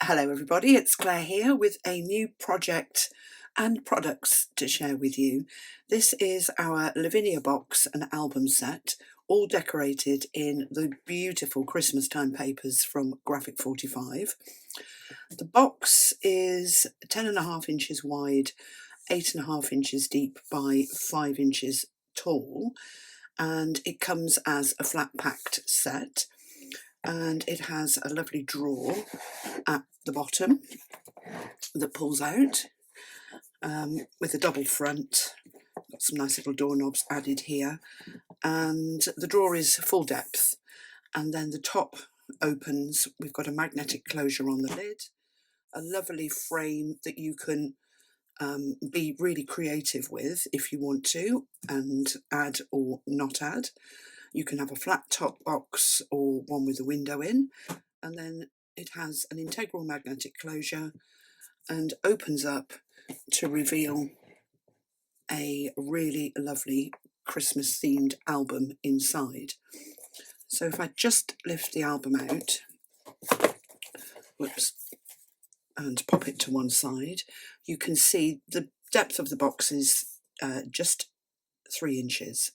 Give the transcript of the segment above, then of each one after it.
Hello everybody, it's Claire here with a new project and products to share with you. This is our Lavinia box and album set, all decorated in the beautiful Christmas time papers from Graphic 45. The box is 10.5 inches wide, 8.5 inches deep by 5 inches tall, and it comes as a flat packed set. And it has a lovely drawer at the bottom that pulls out with a double front. Got some nice little doorknobs added here, and the drawer is full depth, and then the top opens. We've got a magnetic closure on the lid, a lovely frame that you can be really creative with if you want to, and add or not add. You can have a flat top box or one with a window in, and then it has an integral magnetic closure and opens up to reveal a really lovely Christmas themed album inside. So if I just lift the album out, whoops, and pop it to one side, you can see the depth of the box is just 3 inches.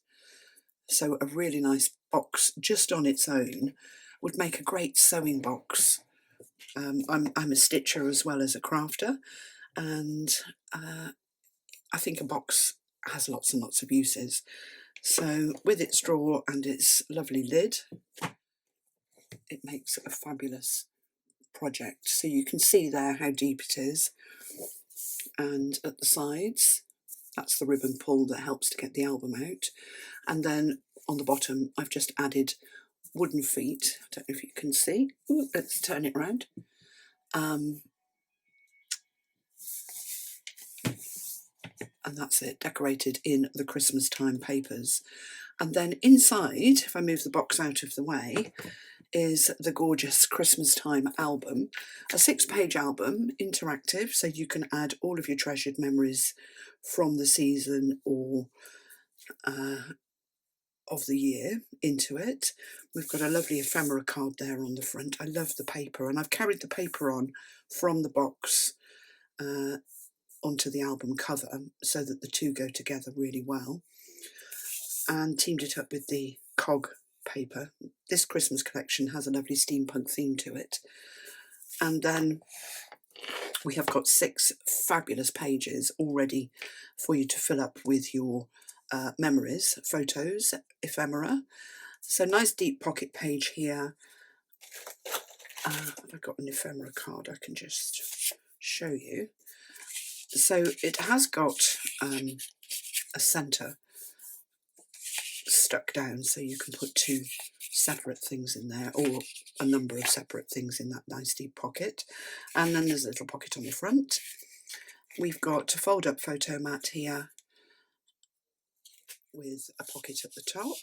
So a really nice box just on its own would make a great sewing box. I'm a stitcher as well as a crafter, and I think a box has lots and lots of uses. So with its drawer and its lovely lid, it makes a fabulous project. So you can see there how deep it is, and at the sides, that's the ribbon pull that helps to get the album out. And then on the bottom, I've just added wooden feet. I don't know if you can see. Ooh, let's turn it around. And that's it, decorated in the Christmas time papers. And then inside, if I move the box out of the way, is the gorgeous Christmas time album, a 6-page album, interactive, so you can add all of your treasured memories from the season or of the year into it. We've got a lovely ephemera card there on the front. I love the paper, and I've carried the paper on from the box onto the album cover so that the two go together really well, and teamed it up with the cog paper. This Christmas collection has a lovely steampunk theme to it. And then we have got 6 fabulous pages all ready for you to fill up with your memories, photos, ephemera. So nice deep pocket page here. I've got an ephemera card I can just show you. So it has got a centre stuck down, so you can put 2 separate things in there, or a number of separate things in that nice deep pocket. And then there's a little pocket on the front. We've got a fold up photo mat here with a pocket at the top,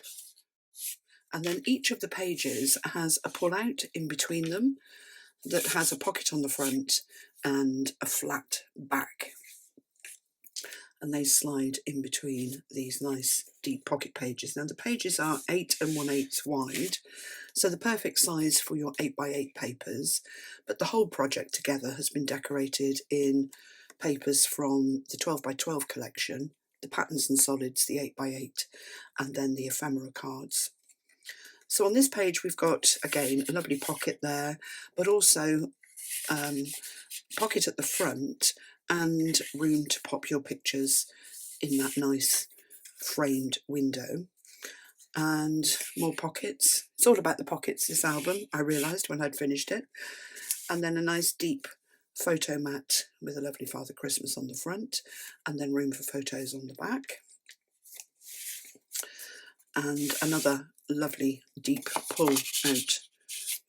and then each of the pages has a pull out in between them that has a pocket on the front and a flat back, and they slide in between these nice deep pocket pages. Now the pages are 8 1/8 wide, so the perfect size for your 8x8 papers, but the whole project together has been decorated in papers from the 12x12 collection, the patterns and solids, the 8x8, and then the ephemera cards. So on this page we've got, again, a lovely pocket there, but also pocket at the front and room to pop your pictures in that nice framed window. And more pockets. It's all about the pockets, this album, I realised when I'd finished it. And then a nice deep photo mat with a lovely Father Christmas on the front, and then room for photos on the back. And another lovely deep pull out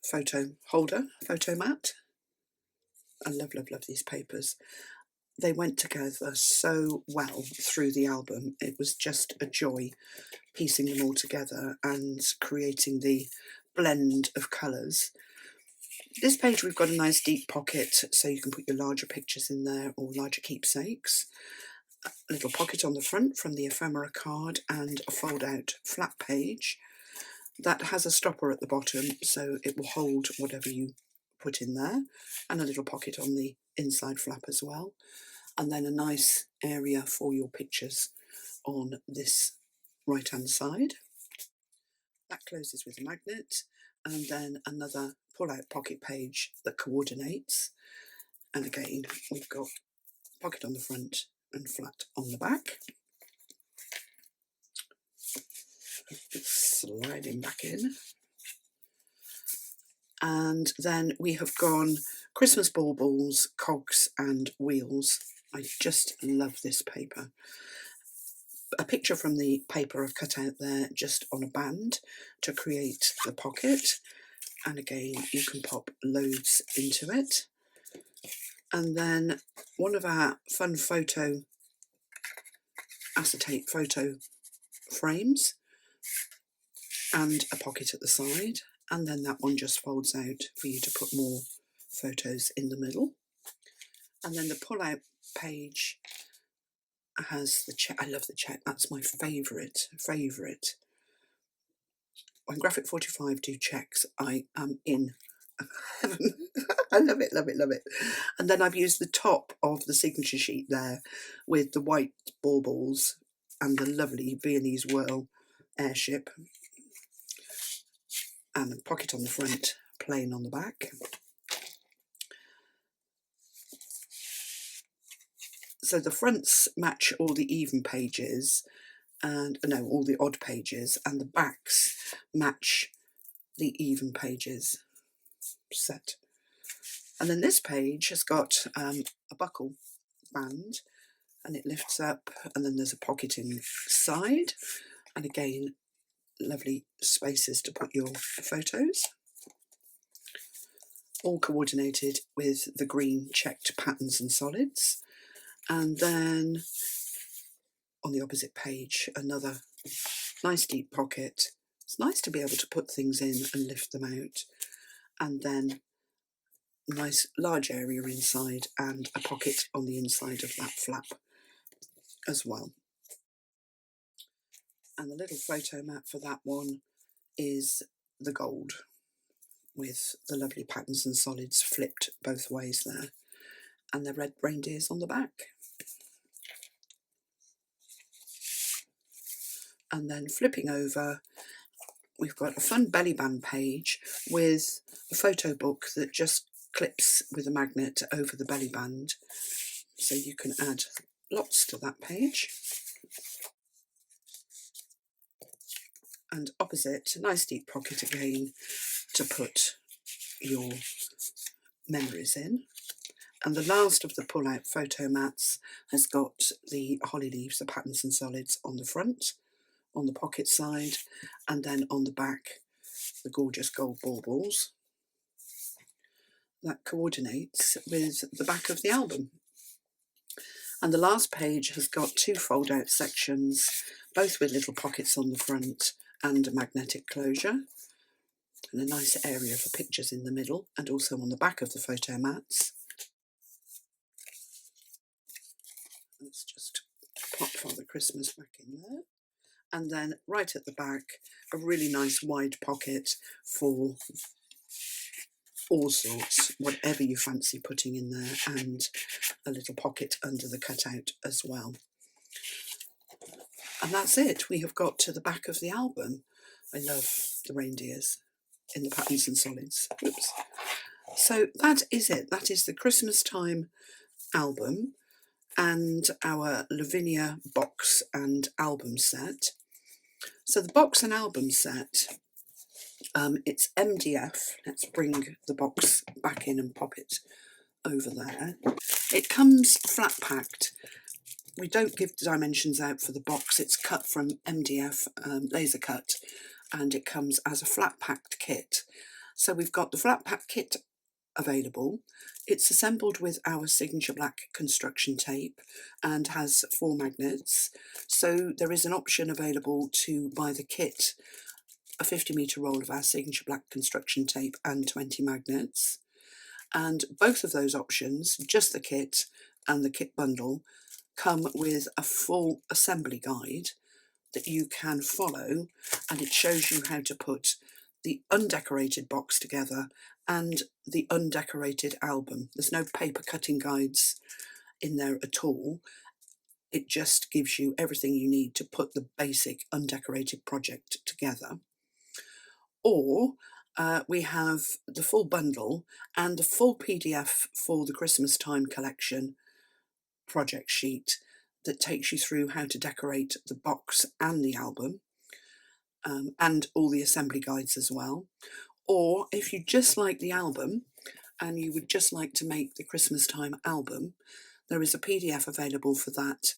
photo holder, photo mat. I love these papers. They went together so well through the album. It was just a joy piecing them all together and creating the blend of colours. This page we've got a nice deep pocket, so you can put your larger pictures in there or larger keepsakes. A little pocket on the front from the ephemera card, and a fold out flat page that has a stopper at the bottom, so it will hold whatever you put in there, and a little pocket on the inside flap as well, and then a nice area for your pictures on this right hand side. That closes with a magnet, and then another pull out pocket page that coordinates, and again we've got pocket on the front and flat on the back. It's sliding back in. And then we have gone Christmas baubles, cogs and wheels. I just love this paper. A picture from the paper I've cut out there just on a band to create the pocket, and again you can pop loads into it. And then one of our fun photo acetate photo frames and a pocket at the side, and then that one just folds out for you to put more photos in the middle. And then the pull out page has the check. I love the check, that's my favourite. When Graphic 45 do checks, I am in. I love it. And then I've used the top of the signature sheet there with the white baubles and the lovely Viennese Whirl airship, and a pocket on the front, plain on the back. So the fronts match all the even pages, and no, all the odd pages, and the backs match the even pages set. And then this page has got a buckle band, and it lifts up, and then there's a pocket inside, and again lovely spaces to put your photos, all coordinated with the green checked patterns and solids. And then on the opposite page, another nice deep pocket. It's nice to be able to put things in and lift them out, and then a nice large area inside and a pocket on the inside of that flap as well. And the little photo mat for that one is the gold with the lovely patterns and solids flipped both ways there, and the red reindeers on the back. And then flipping over, we've got a fun belly band page with a photo book that just clips with a magnet over the belly band, so you can add lots to that page. And opposite, a nice deep pocket again to put your memories in. And the last of the pull out photo mats has got the holly leaves, the patterns and solids on the front, on the pocket side, and then on the back the gorgeous gold baubles. That coordinates with the back of the album. And the last page has got two fold out sections, both with little pockets on the front and a magnetic closure, and a nice area for pictures in the middle, and also on the back of the photo mats. Let's just pop Father Christmas back in there. And then right at the back, a really nice wide pocket for all sorts, whatever you fancy putting in there, and a little pocket under the cutout as well. And that's it. We have got to the back of the album. I love the reindeers in the patterns and solids. Oops. So that is it. That is the Christmas time album and our Lavinia box and album set. So the box and album set, it's MDF. Let's bring the box back in and pop it over there. It comes flat packed. We don't give the dimensions out for the box. It's cut from MDF laser cut, and it comes as a flat packed kit. So we've got the flat pack kit available. It's assembled with our signature black construction tape and has 4 magnets. So there is an option available to buy the kit, a 50-metre roll of our signature black construction tape and 20 magnets. And both of those options, just the kit and the kit bundle, come with a full assembly guide that you can follow, and it shows you how to put the undecorated box together and the undecorated album. There's no paper cutting guides in there at all. It just gives you everything you need to put the basic undecorated project together. Or we have the full bundle and the full PDF for the Christmas time collection project sheet that takes you through how to decorate the box and the album, and all the assembly guides as well. Or if you just like the album and you would just like to make the Christmas time album, there is a PDF available for that,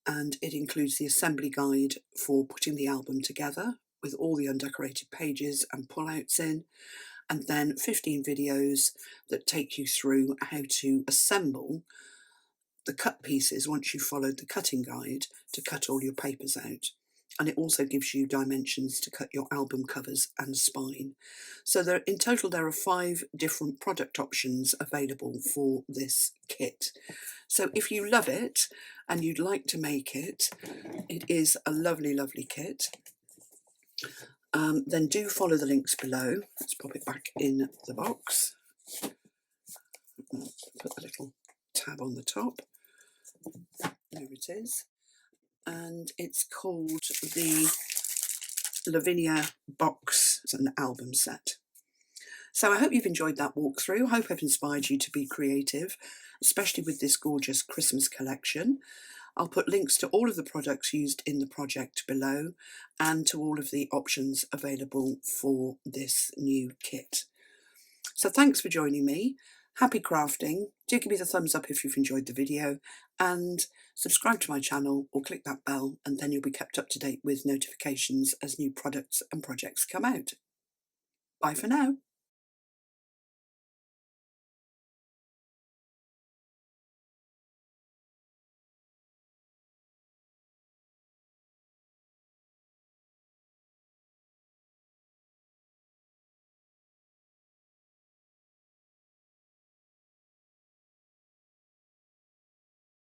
and it includes the assembly guide for putting the album together with all the undecorated pages and pullouts in, and then 15 videos that take you through how to assemble the cut pieces once you've followed the cutting guide to cut all your papers out. And it also gives you dimensions to cut your album covers and spine. So in total there are 5 different product options available for this kit. So if you love it and you'd like to make it, it is a lovely, lovely kit. Then do follow the links below. Let's pop it back in the box. Put the little tab on the top. There it is. And it's called the Lavinia box and album set. So I hope you've enjoyed that walkthrough. I hope I've inspired you to be creative, especially with this gorgeous Christmas collection. I'll put links to all of the products used in the project below and to all of the options available for this new kit. So thanks for joining me. Happy crafting. Do give me the thumbs up if you've enjoyed the video, and subscribe to my channel or click that bell, and then you'll be kept up to date with notifications as new products and projects come out. Bye for now.